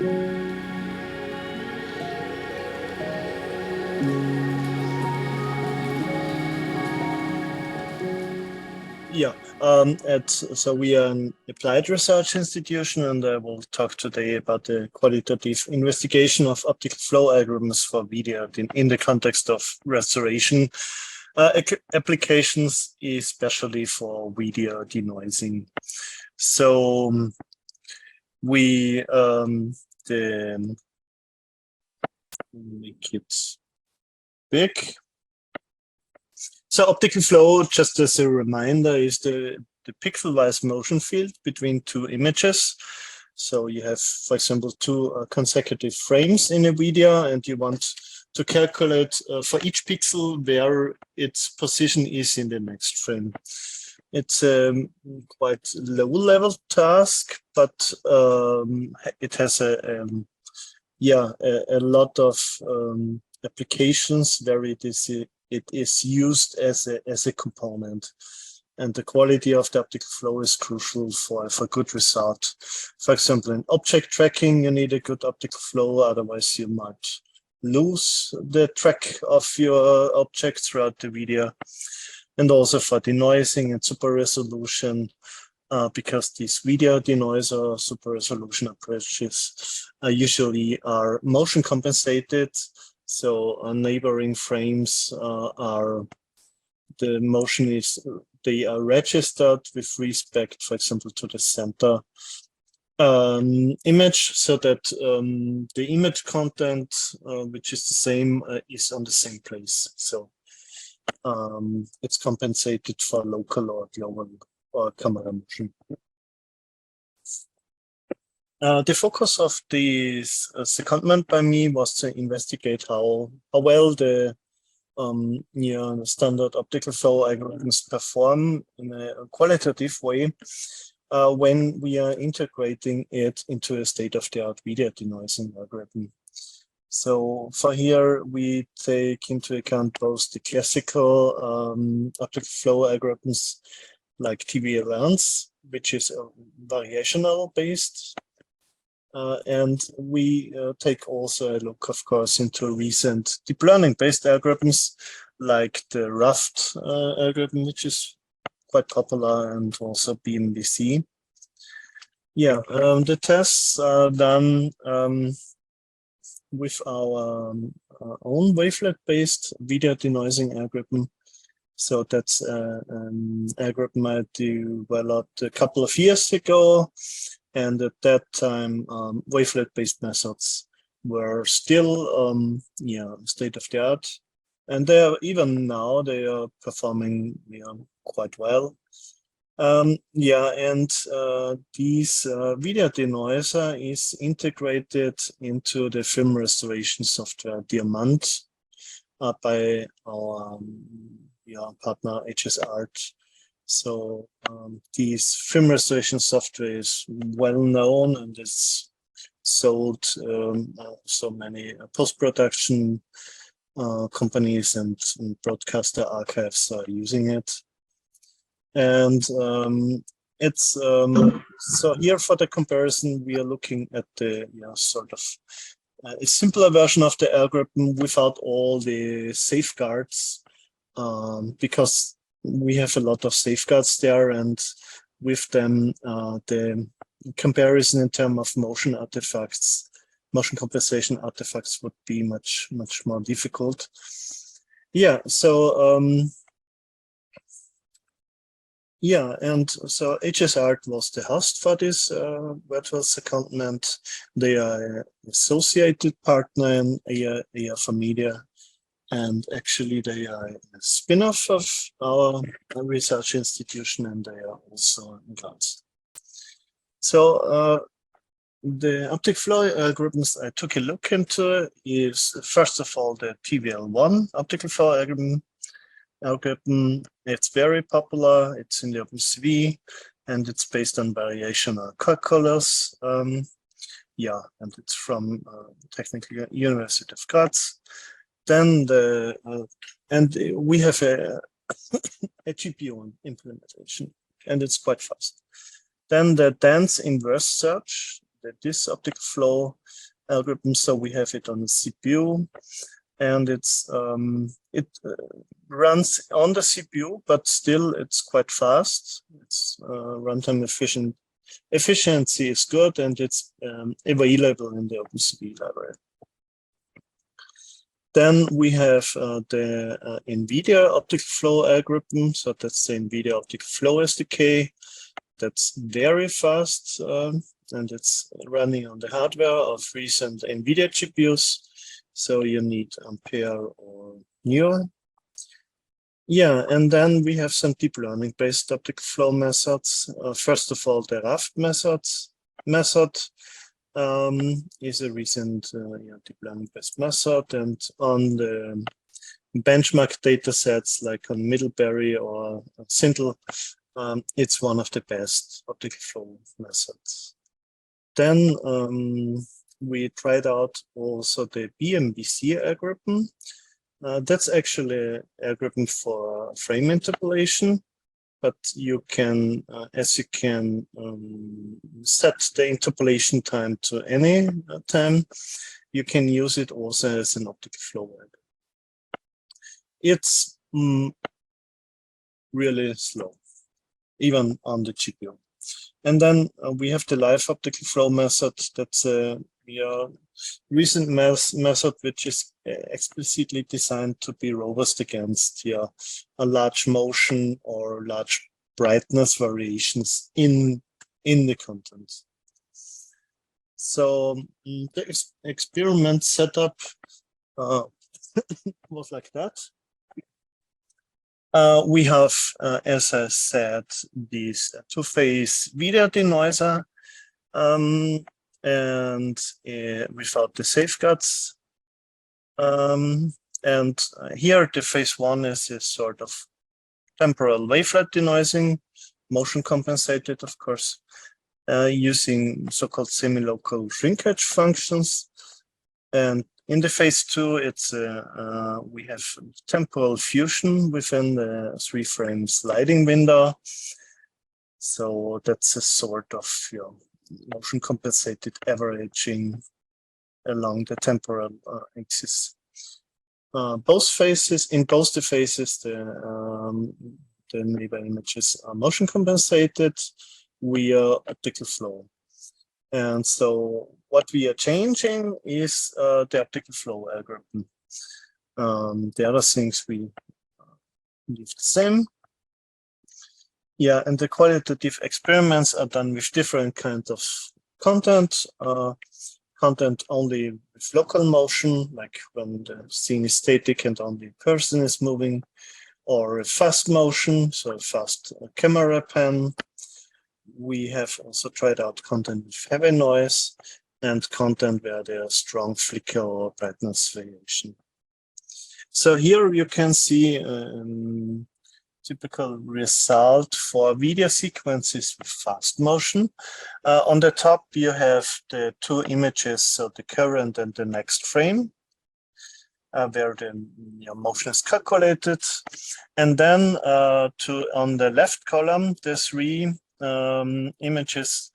Yeah, so we are an applied research institution, and I will talk today about the qualitative investigation of optical flow algorithms for video in the context of restoration applications, especially for video denoising. So we make it big. So optical flow, just as a reminder, is the pixel-wise motion field between two images. So you have, for example, two consecutive frames in a video, and you want to calculate for each pixel where its position is in the next frame. It's a quite low-level task, but it has a lot of applications where it is used as a component, and the quality of the optical flow is crucial for good result. For example, in object tracking, you need a good optical flow, otherwise you might lose the track of your object throughout the video. And also for denoising and super resolution, because these video denoiser super resolution approaches usually are motion compensated. So neighboring frames the motion is, they are registered with respect, for example, to the center image, so that the image content, which is the same, is on the same place. So it's compensated for local or global or camera motion. The focus of this secondment by me was to investigate how well the standard optical flow algorithms perform in a qualitative way when we are integrating it into a state-of-the-art video denoising algorithm. So for here, we take into account both the classical optical flow algorithms like TVLNs, which is variational based. And we take also a look, of course, into recent deep learning-based algorithms like the Raft algorithm, which is quite popular, and also BMVC. Yeah, the tests are done with our own wavelet-based video denoising algorithm. So that's an algorithm I developed a couple of years ago. And at that time, wavelet-based methods were still, state of the art, and they are even now they are performing quite well. These video denoiser is integrated into the film restoration software Diamant by our partner HS-Art. So this film restoration software is well known and is sold so many post-production companies and broadcaster archives are using it. And it's so here for the comparison, we are looking at the sort of a simpler version of the algorithm without all the safeguards, because we have a lot of safeguards there, and with them the comparison in terms of motion artifacts, motion compensation artifacts would be much more difficult. Yeah, so and so HS-Art was the host for this virtual secondment. They are an associated partner in AR Media. And actually, they are a spin-off of our research institution, and they are also advanced. So the optical flow algorithms I took a look into is, first of all, the TVL1 optical flow algorithm. It's very popular. It's in the OpenCV, and it's based on variational calculus. And it's from Technical University of Graz. Then we have a GPU implementation, and it's quite fast. Then the dense inverse search, this optical flow algorithm. So we have it on the CPU, and it runs on the CPU, but still it's quite fast. Its runtime efficiency is good, and it's available in the OpenCV library. Then we have the NVIDIA optical flow algorithm. So that's the NVIDIA optical flow SDK. That's very fast, and it's running on the hardware of recent NVIDIA GPUs. So you need Ampere or newer. Yeah, and then we have some deep learning based optical flow methods. First of all, the Raft method is a recent deep learning based method, and on the benchmark data sets like on Middlebury or Sintel, it's one of the best optical flow methods. Then we tried out also the BMBC algorithm. That's actually an algorithm for frame interpolation, but you can, as you can set the interpolation time to any time, you can use it also as an optical flow algorithm. It's really slow, even on the GPU. And then we have the live optical flow method. That's a recent method which is explicitly designed to be robust against a large motion or large brightness variations in the content. So the experiment setup was like that. We have, as I said, this two-phase video denoiser, and without the safeguards. And here the phase one is a sort of temporal wavelet denoising, motion compensated, of course, using so-called semi-local shrinkage functions. And in the phase two, it's we have temporal fusion within the 3-frame sliding window. So that's a sort of motion compensated averaging along the temporal axis. Both phases, in both the phases, the neighbor images are motion compensated via optical flow. And so what we are changing is the optical flow algorithm. The other things we leave the same. Yeah, and the qualitative experiments are done with different kinds of content. Content only with local motion, like when the scene is static and only a person is moving, or a fast motion, so a fast camera pan. We have also tried out content with heavy noise and content where there are strong flicker or brightness variation. So here you can see typical result for video sequences with fast motion. On the top, you have the two images, so the current and the next frame, where the motion is calculated. And then on the left column, the 3 images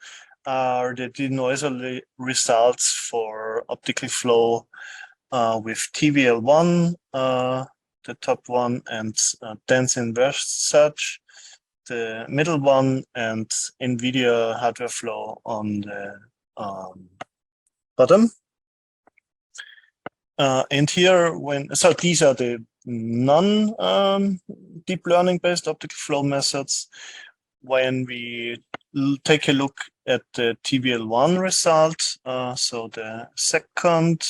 are the denoiser results for optical flow with TVL1, the top one, and dense inverse search, the middle one, and NVIDIA hardware flow on the bottom. And here, so these are the non-deep learning based optical flow methods. When we take a look at the TVL1 result, so the second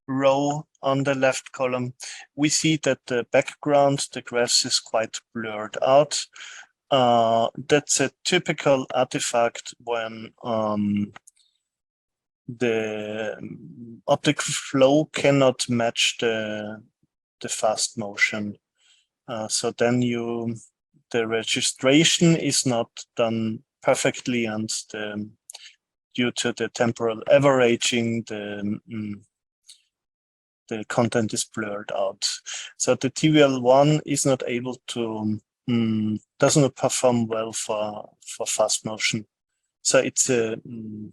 row on the left column, we see that the background, the graphs, is quite blurred out. That's a typical artifact when the optical flow cannot match the fast motion. So then the registration is not done perfectly, and due to the temporal averaging, the content is blurred out. So the TVL1 is not able to, does not perform well for fast motion. So it's a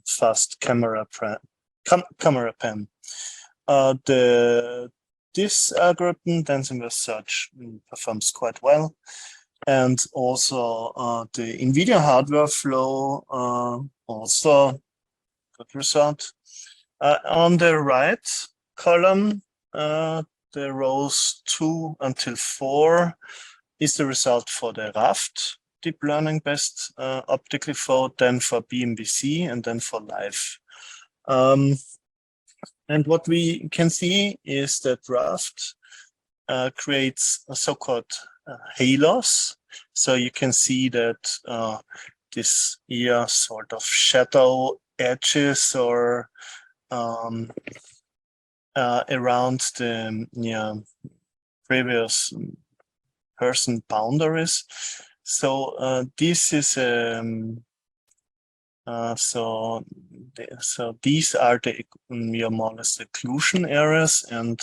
fast camera pen. This algorithm, Dancing with Search, performs quite well. And also the NVIDIA hardware flow, also good result. On the right column, the rows 2 until 4 is the result for the Raft deep learning based optical flow, then for BMBC, and then for live. And what we can see is that Raft creates a so-called halos. So you can see that this here sort of shadow edges or around the previous person boundaries. So this is so these are the more or less occlusion areas, and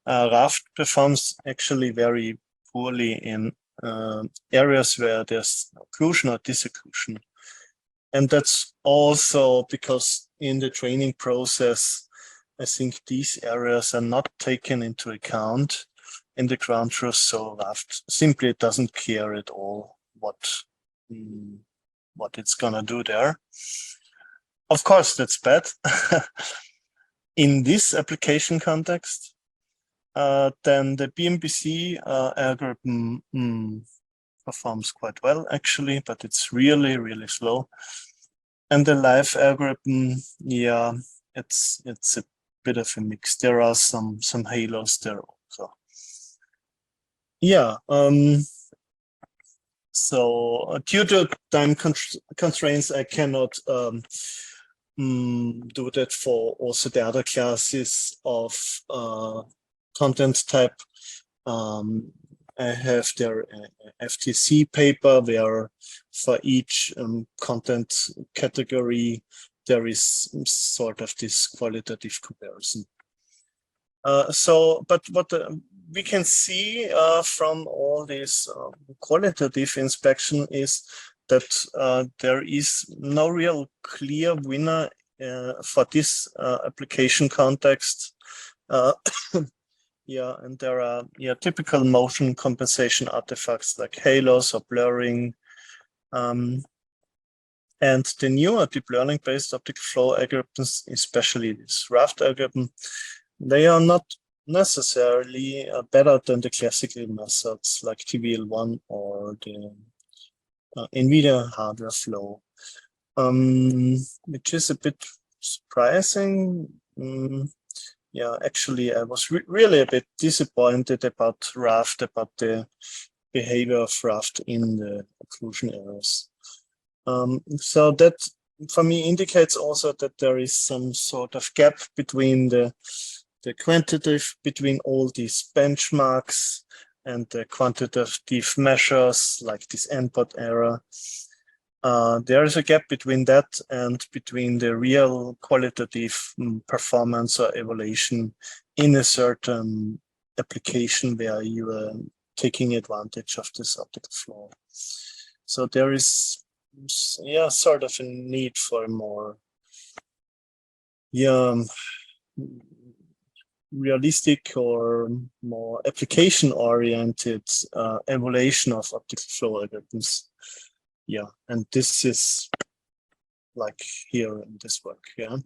Raft performs actually very poorly in areas where there's occlusion or disocclusion. And that's also because in the training process, I think these areas are not taken into account in the ground truth, so Raft simply doesn't care at all what it's gonna do there. Of course, that's bad. In this application context, then the BMBC algorithm performs quite well, actually, but it's really, really slow. And the live algorithm, yeah, it's a bit of a mix. There are some halos there also. Yeah. So due to time constraints, I cannot do that for also the other classes of content type. I have their FTC paper where for each content category there is sort of this qualitative comparison. But what we can see from all this qualitative inspection is that there is no real clear winner for this application context. Yeah, and there are typical motion compensation artifacts like halos or blurring. And the newer deep learning based optical flow algorithms, especially this Raft algorithm, they are not necessarily better than the classical methods like TVL1 or the NVIDIA hardware flow, which is a bit surprising. Yeah, actually, I was really a bit disappointed about Raft, about the behavior of Raft in the occlusion areas. So that, for me, indicates also that there is some sort of gap between the quantitative, between all these benchmarks and the quantitative measures like this endpoint error. There is a gap between that and between the real qualitative performance or evaluation in a certain application where you are taking advantage of this optical flow. So there is, sort of a need for a more, realistic or more application-oriented evaluation of optical flow algorithms. Yeah, and this is like here in this work, yeah.